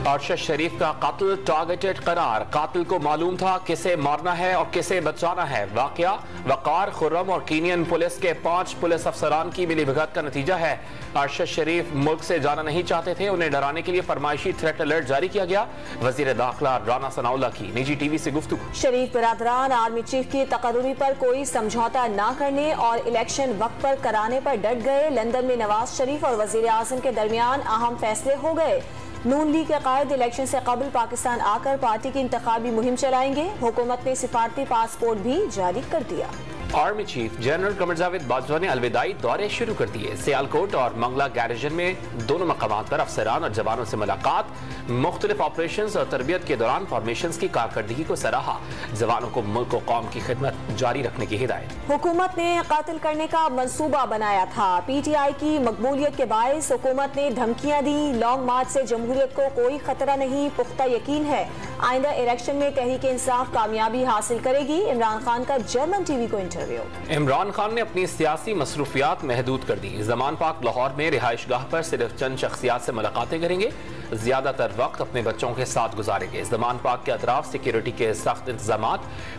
अरशद शरीफ का कत्ल टारगेटेड करार। कातिल को मालूम था किसे मारना है और किसे बचाना है। वाकया वकार, खुर्रम और कीनियन पुलिस के 5 पुलिस अफसरान की मिलीभगत का नतीजा है। अरशद शरीफ मुल्क से जाना नहीं चाहते थे। उन्हें डराने के लिए फरमाइशी थ्रेट अलर्ट जारी किया गया। वजीर दाखिला राना सनाउल्ला की निजी टीवी से गुफ्तगू। शरीफ बरादरान आर्मी चीफ की तकर्रुरी पर कोई समझौता न करने और इलेक्शन वक्त पर कराने पर डट गए। लंदन में नवाज शरीफ और वजीर आजम के दरमियान अहम फैसले हो गए। नून लीग के कायद इलेक्शन से कबल पाकिस्तान आकर पार्टी की इंतखाबी मुहिम चलाएंगे। हुकूमत ने सिफारती पासपोर्ट भी जारी कर दिया। Army chief general Qamar Javed Bajwa ने अलविदाई दौरे शुरू कर दिए। सियालकोट और मंगला गैरिजन में दोनों मकामात पर अफसरान और जवानों से मुलाकात। मुख्तलिफ ऑपरेशंस और तरबियत के दौरान फॉर्मेशंस की कारकर्दगी को सराहा। जवानों को मुल्क और कौम की खिदमत जारी रखने की हिदायत। हुकूमत ने कत्ल करने का मंसूबा बनाया था। PTI की मकबूलियत के बायस हुकूमत ने धमकियां दी। लॉन्ग मार्च से जमहूरियत को कोई खतरा नहीं, पुख्ता यकीन है आइंदा इलेक्शन में तहरीक इंसाफ कामयाबी हासिल करेगी। इमरान खान का जर्मन टीवी को इंटरव्यू। इमरान खान ने अपनी सियासी मसरूफियात महदूद कर दी। जमान पाक लाहौर में रिहाइश गाह पर सिर्फ चंद शख्सियात से मुलाकातें करेंगे। ज्यादातर वक्त अपने बच्चों के साथ गुजारेंगे। जमान पाक के अतराफ सिक्योरिटी के सख्त इंतजाम,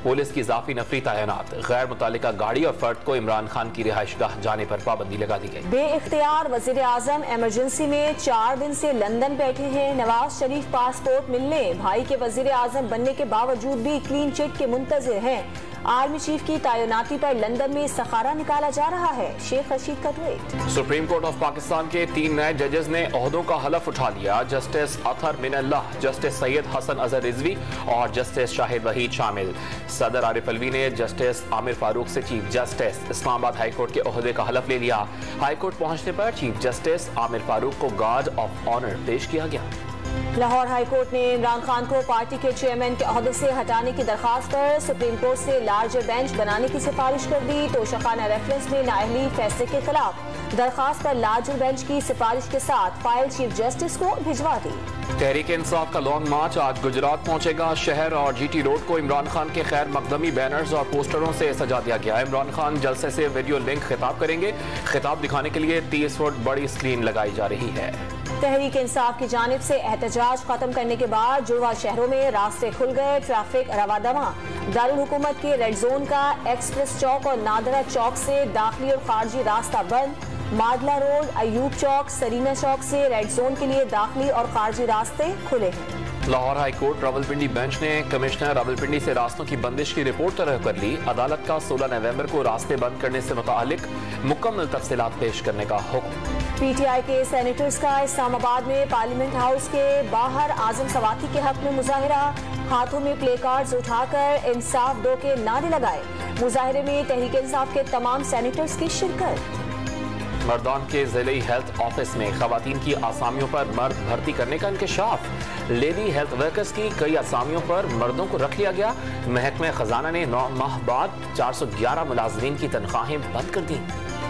पुलिस की इजाफी नफरी तैनात। गैर मुतालिका गाड़ी और फर्द को इमरान खान की रिहाइश गाह जाने पर पाबंदी लगा दी गई। बेइख्तियार वजीर आजम इमरजेंसी में 4 दिन से लंदन बैठे हैं। नवाज शरीफ पासपोर्ट मिलने, भाई के वजीर आजम बनने के बावजूद भी क्लीन चिट के मुंतजिर हैं। आर्मी चीफ की तैनाती पर लंदन में सखारा निकाला जा रहा है। शेख रशीद का tweet. Supreme court of Pakistan के 3 नए जजेस ने ओहदों का हलफ उठा लिया। जस्टिस अतहर मिनल्लाह, जस्टिस सैयद हसन अजहर रिजवी और जस्टिस शाहिद वहीद शामिल। सदर आरिफ अलवी ने जस्टिस आमिर फारूक से chief justice Islamabad high court के ओहदे का हलफ ले लिया। हाई कोर्ट पहुंचने पर चीफ जस्टिस आमिर फारूक को गार्ड ऑफ ऑनर पेश किया गया। लाहौर हाई कोर्ट ने इमरान खान को पार्टी के चेयरमैन के ओहदे से हटाने की दरखास्त पर सुप्रीम कोर्ट से लार्जर बेंच बनाने की सिफारिश कर दी। तोशाखाना रेफरेंस में नाअहली फैसले के खिलाफ दरखास्त पर लार्जर बेंच की सिफारिश के साथ फाइल चीफ जस्टिस को भिजवा दी। तहरीक इंसाफ का लॉन्ग मार्च आज गुजरात पहुंचेगा। शहर और GT रोड को इमरान खान के खैर मकदमी बैनर्स और पोस्टरों से सजा दिया गया। इमरान खान जलसे से वीडियो लिंक खिताब करेंगे। खिताब दिखाने के लिए 30 फुट बड़ी स्क्रीन लगाई जा रही है। तहरीक इंसाफ की जानिब से एहतजाज खत्म करने के बाद जुड़वा शहरों में रास्ते खुल गए। ट्रैफिक रवादमा। दारुल हुकूमत के रेड जोन का एक्सप्रेस चौक और नादरा चौक से दाखिली और खारजी रास्ता बंद। मादला रोड, अयूब चौक, सरीना चौक से रेड जोन के लिए दाखिली और खारजी रास्ते खुले हैं। Lahore high court Rawalpindi bench ने कमिश्नर रावलपिंडी से रास्तों की बंदिश की रिपोर्ट तलब कर ली। अदालत का 16 नवंबर को रास्ते बंद करने से मुतालिक मुकम्मल तफसीलात पेश करने का हुक्म। PTI के सेनेटर्स का इस्लामाबाद में पार्लियामेंट हाउस के बाहर आजम सवाती के हक में मुजाहिरा। हाथों में प्ले कार्ड्स उठाकर इंसाफ दो के नारे लगाए। मुजाहिरे में तहरीक इंसाफ के तमाम सेनेटर्स की शिरकत। मर्दान के जिले हेल्थ ऑफिस में खवातीन की आसामियों पर मर्द भर्ती करने का इंकशाफ। लेडी हेल्थ वर्कर्स की कई आसामियों पर मर्दों को रख लिया गया। महकमे खजाना ने 9 माह बाद 411 मुलाजमीन की तनख्वाहें बंद कर दी।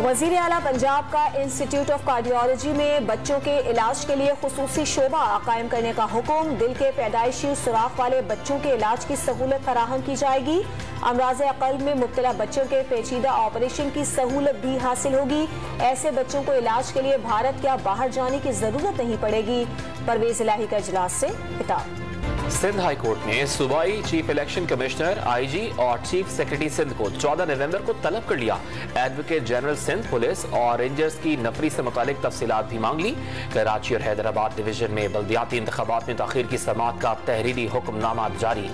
वजीर आला पंजाब का इंस्टीट्यूट ऑफ कार्डियोलॉजी में बच्चों के इलाज के लिए खुसूसी शोबा कायम करने का हुक्म। दिल के पैदाइशी सुराख वाले बच्चों के इलाज की सहूलत फराहम की जाएगी। अमराज अकल में मुब्तला बच्चों के पेचीदा ऑपरेशन की सहूलत भी हासिल होगी। ऐसे बच्चों को इलाज के लिए भारत या बाहर जाने की जरूरत नहीं पड़ेगी। परवेज इलाही का इजलास से खिताब। सिंध हाई कोर्ट ने सूबाई चीफ इलेक्शन कमिश्नर, IG और चीफ सेक्रेटरी सिंध को 14 नवंबर को तलब कर लिया। एडवोकेट जनरल सिंध, पुलिस और रेंजर्स की नफरी से मुतालिक तफसीलात भी मांग ली। कराची और हैदराबाद डिवीजन में बल्दियाती इंतखाबात में ताखीर की समाअत का तहरीरी हुक्मनामा जारी।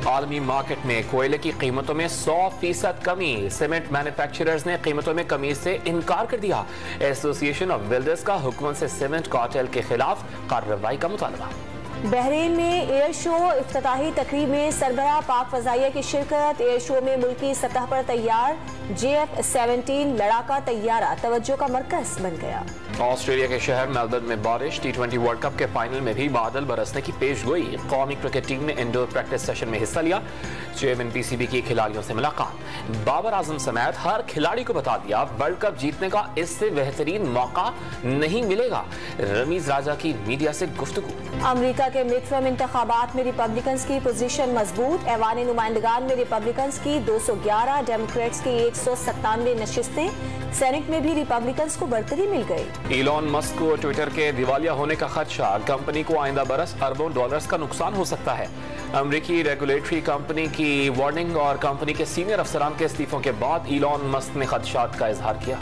आलमी मार्केट में कोयले की कीमतों में 100% कमी। सीमेंट मैन्युफैक्चरर्स ने कीमतों में कमी से इनकार कर दिया। एसोसिएशन ऑफ बिल्डर्स का हुक्मन से सीमेंट कार्टेल के खिलाफ कार्रवाई का मुतालबा। बहरीन में एयर शो इफ्तिताही तकरीब में सरबराह पाक फजाइया की शिरकत। एयर शो में मुल्की सतह पर तैयार JF-17 लड़ाका तैयारा तवज्जो का मरकज बन गया। ऑस्ट्रेलिया के शहर मेलबर्न में बारिश। T20 वर्ल्ड कप के फाइनल में भी बादल बरसने की पेशगोई। कौमी क्रिकेट टीम ने इंडोर प्रैक्टिस सेशन में हिस्सा लिया। चेयरमैन PCB की खिलाड़ियों से मुलाकात। बाबर आजम समेत हर खिलाड़ी को बता दिया वर्ल्ड कप जीतने का इससे बेहतरीन मौका नहीं मिलेगा। रमीज राजा की मीडिया से गुफ्तगू। अमेरिका के मिड टर्म इंतखाबात में रिपब्लिकन की पोजीशन मजबूत। ऐवान नुमाइंदगान में रिपब्लिकन की 211, डेमोक्रेट्स की 197 नशिस्तें। सेनेट में भी रिपब्लिकन्स को बढ़तरी मिल गई। इलॉन मस्क को ट्विटर के दिवालिया होने का खदशा, कंपनी को आइंदा बरस अरबों डॉलर्स का नुकसान हो सकता है। अमरीकी रेगुलेटरी कंपनी की वार्निंग और कंपनी के सीनियर अफसरान के इस्तीफों के बाद इलॉन मस्क ने खदशात का इजहार किया।